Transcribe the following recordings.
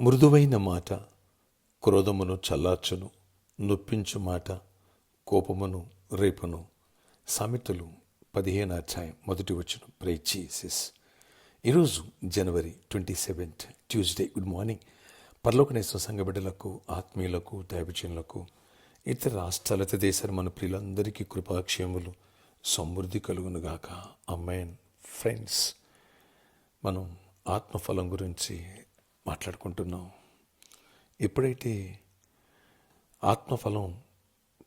మృదువైన మాట క్రోధమును చల్లార్చును, నొప్పించు మాట కోపమును రేపును. సామెతలు 15 మొదటి వచనం. Pray Jesus. ఈరోజు జనవరి 27 ట్యూస్డే. Good morning. పరలోకనేశ్వర సంఘ బిడ్డలకు, ఆత్మీయులకు, దైవజనులకు, ఇతర రాష్ట్రాల, ఇతర దేశాల మన ప్రియులందరికీ కృపాక్షేములు సమృద్ధి కలుగునుగాక. అమెన్. ఫ్రెండ్స్, మనం ఆత్మఫలం గురించి మాట్లాడుకుంటున్నాం. ఎప్పుడైతే ఆత్మఫలం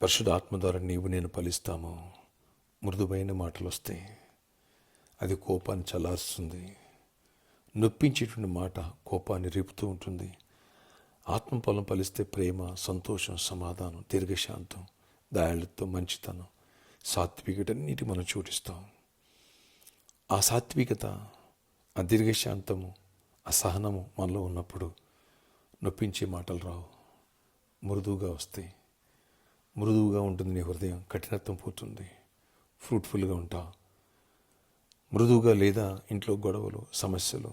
పరిశుద్ధ ఆత్మ ద్వారా నీవు నేను ఫలిస్తామో, మృదువైన మాటలు వస్తాయి. అది కోపాన్ని చల్లారుస్తుంది. నొప్పించేటువంటి మాట కోపాన్ని రేపుతూ ఉంటుంది. ఆత్మఫలం ఫలిస్తే ప్రేమ, సంతోషం, సమాధానం, దీర్ఘశాంతం, దయాళుత్వం, మంచితనం, సాత్వికత అన్నిటి మనం చూపిస్తాం. ఆ సాత్వికత, ఆ దీర్ఘశాంతము, ఆ సహనము మనలో ఉన్నప్పుడు నొప్పించే మాటలు రావు, మృదువుగా వస్తాయి. మృదువుగా ఉంటుంది నీ హృదయం, కఠినత్వం పోతుంది, ఫ్రూట్ఫుల్గా ఉంటావు. మృదువుగా లేదా ఇంట్లో గొడవలు, సమస్యలు,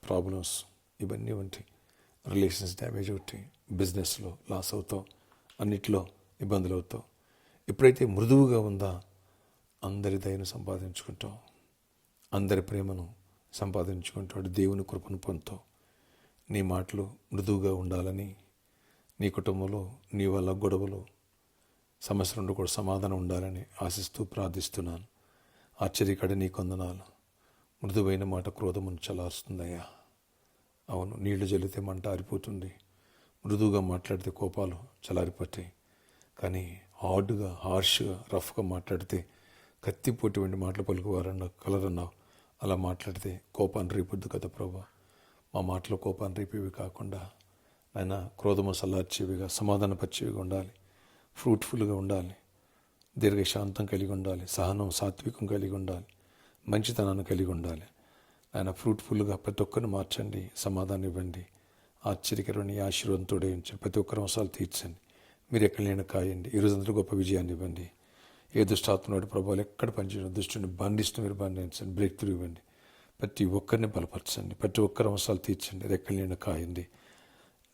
ప్రాబ్లమ్స్ ఇవన్నీ ఉంటాయి. రిలేషన్స్ డ్యామేజ్ అవుతాయి, బిజినెస్లో లాస్ అవుతావు, అన్నిట్లో ఇబ్బందులు అవుతావు. ఎప్పుడైతే మృదువుగా ఉందా అందరి దయను సంపాదించుకుంటావు, అందరి ప్రేమను సంపాదించుకుంటాడు, దేవుని కృపను పొందుతావు. నీ మాటలు మృదువుగా ఉండాలని, నీ కుటుంబంలో నీ వల్ల గొడవలు, సమస్యల నుండి కూడా సమాధానం ఉండాలని ఆశిస్తూ ప్రార్థిస్తున్నాను. ఆశ్చర్యకడ నీ కొందనాలు. మృదువైన మాట క్రోధమును చల్లారుస్తుందయ్యా. అవును, నీళ్లు జల్లితే మంట ఆరిపోతుంది. మృదువుగా మాట్లాడితే కోపాలు చల్లారిపోతాయి. కానీ హార్డ్గా, హార్ష్గా, రఫ్గా మాట్లాడితే కత్తిపోటీ వంటి మాటలు పలుకువారన్నావు, కలరన్నావు. అలా మాట్లాడితే కోపాన్ని రేపొద్దు కదా ప్రభా. మా మాటలో కోపాన్ని రేపేవి కాకుండా ఆయన క్రోధము చల్లార్చేవిగా, సమాధానపరిచేవిగా ఉండాలి. ఫ్రూట్ఫుల్గా ఉండాలి, దీర్ఘశాంతం కలిగి ఉండాలి, సహనం, సాత్వికం కలిగి ఉండాలి, మంచితనాన్ని కలిగి ఉండాలి. ఆయన ఫ్రూట్ఫుల్గా ప్రతి ఒక్కరిని మార్చండి, సమాధానం ఇవ్వండి. ఆశ్చర్యకరమైన ఆశీర్వాదంతో ఉంచండి. ప్రతి ఒక్కరి అవసరాలు తీర్చండి. మీరు ఎక్కడ లేని కాయండి. ఈరోజంతా గొప్ప విజయాన్ని ఇవ్వండి. ఏ దుష్టాత్మడు ప్రభావాలు ఎక్కడ పనిచేయడం, దుష్టుని బంధిస్తూ మీరు బంధించండి. బ్రేక్ త్రూ ఇవ్వండి. ప్రతి ఒక్కరిని బలపరచండి. ప్రతి ఒక్కరి అవసరాలు తీర్చండి. రెక్కల నిండా కాయండి.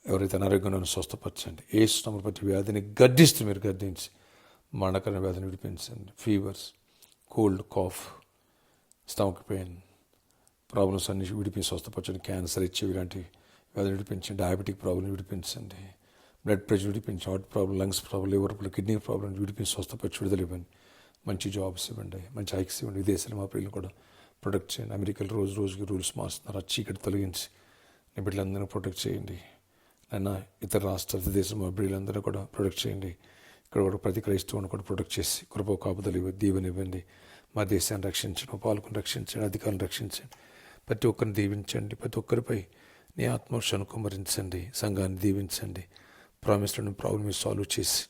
ఎవరైతే అనారోగ్యాన్ని స్వస్థపరచండి. ఏ శ్రమ ప్రతి వ్యాధిని గద్దిస్తూ మీరు గద్దించి మరణకరమైన వ్యాధిని విడిపించండి. Fevers, cold, cough, stomach pain problems అన్ని విడిపించి స్వస్థపరచండి. క్యాన్సర్, హెచ్ఐవి ఇలాంటి వ్యాధిని విడిపించండి. డయాబెటిక్ ప్రాబ్లం విడిపించండి. బ్లడ్ ప్రెషర్ విడిపించి, heart problem, lungs problem, liver problem, kidney problem విడిపించి స్వస్థపరిచి విడుదల ఇవ్వండి. మంచి జాబ్స్ ఇవ్వండి, మంచి హైక్స్ ఇవ్వండి. విదేశాలు మా పిల్లలు కూడా ప్రొటెక్ట్ చేయండి. అమెరికాలో రోజు రోజుకి రూల్స్ మారుస్తున్నారు. ఆ చీకటి తొలగించి నీ బిడ్డలందరినీ ప్రొటెక్ట్ చేయండి. అయినా ఇతర రాష్ట్రాల దేశం మా బిడ్డలందరూ కూడా ప్రొటెక్ట్ చేయండి. ఇక్కడ కూడా ప్రతి క్రైస్తవుని కూడా ప్రొటెక్ట్ చేసి కృప కాపుదలు దీవెని ఇవ్వండి. మా దేశాన్ని రక్షించండి, మా పాలకుని రక్షించండి, అధికారులను రక్షించండి. ప్రతి ఒక్కరిని దీవించండి. ప్రతి ఒక్కరిపై నీ ఆత్మవర్షాన్ని కుమ్మరించండి. సంఘాన్ని దీవించండి. ప్రాబ్లమ్ సాల్వ్ చేసి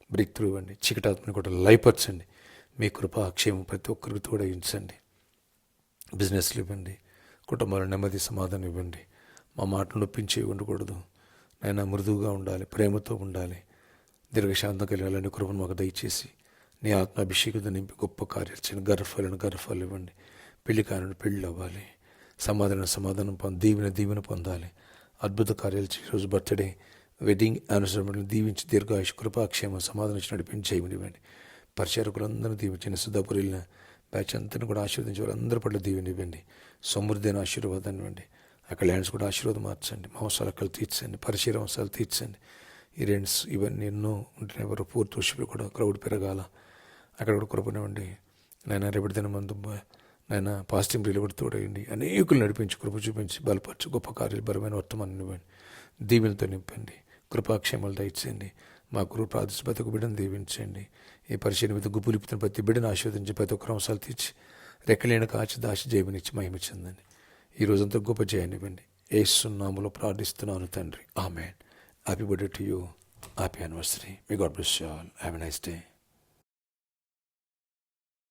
బ్రేక్ త్రూ ఇవ్వండి. చీకటాత్మని కూడా లయపరచండి. మీ కృప క్షేమం ప్రతి ఒక్కరికి తోడగించండి. బిజినెస్లు ఇవ్వండి. కుటుంబాల నెమ్మది, సమాధానం ఇవ్వండి. మా మాటలు నొప్పించి ఉండకూడదు. నైనా మృదువుగా ఉండాలి, ప్రేమతో ఉండాలి, దీర్ఘశాంతం కలిగాలని కృపను మాకు దయచేసి నీ ఆత్మ అభిషేకంతో నింపి గొప్ప కార్యాలు చేయండి. గర్భాలు ఇవ్వండి. పెళ్లి కాని పెళ్ళి అవ్వాలి. సమాధానం దీవెన పొందాలి. అద్భుత కార్యాలు ఈరోజు బర్త్డే, వెడ్డింగ్ యానివర్సరీ దీవించి దీర్ఘాయుష్, కృపాక్షేమ, సమాధానం ఇచ్చి నడిపించి చేయమనివ్వండి. పరిచారకులందరూ దీవించండి. సిద్ధాపురి వెళ్ళిన బ్యాచ్ అంతని కూడా ఆశీర్వదించి వాళ్ళందరి పట్ల దీవెనివ్వండి. సమృద్ధి అయిన ఆశీర్వాదాన్ని ఇవ్వండి. అక్కడ ల్యాండ్స్ కూడా ఆశీర్వాదం మార్చండి. అవసరాలు తీర్చండి. పరిచయ అవసరాలు తీర్చండి. ఈ రెంట్స్ ఇవన్నీ ఎన్నో ఉంటున్నాయి. ఎవరు పూర్తి వర్షాలు కూడా క్రౌడ్ పెరగాల. అక్కడ కూడా కృపనివ్వండి. నాయన రేపటి దిన మందు నాయన పాజిటివ్ రీలు కూడా తోడేయండి. అనేకులు నడిపించి, కృప చూపించి, బలపరచు, గొప్ప కార్యాలు, బలమైన వర్తమానం ఇవ్వండి. దీవెనతో నింపండి. కృపాక్షేమాలు దయచేయండి. మా గురువు ప్రార్థించి ప్రతి ఒక్క బిడ్డను దీవించండి. ఈ పరిచయం మీద గుప్పులిపుతున్న ప్రతి బిడ్డను ఆశీర్వదించి ప్రతి ఒక్కరు అవసరాలు తీర్చి రెక్కలేని కాచి దాచి జయమనిచ్చి మహిమ చెందండి. ఈ రోజంతా గొప్ప జయాన్నివ్వండి. యేసు నామములో ప్రార్థిస్తున్నాను తండ్రి. ఆమేన్. Happy birthday to you. Happy anniversary. May God bless you all. Have a nice day.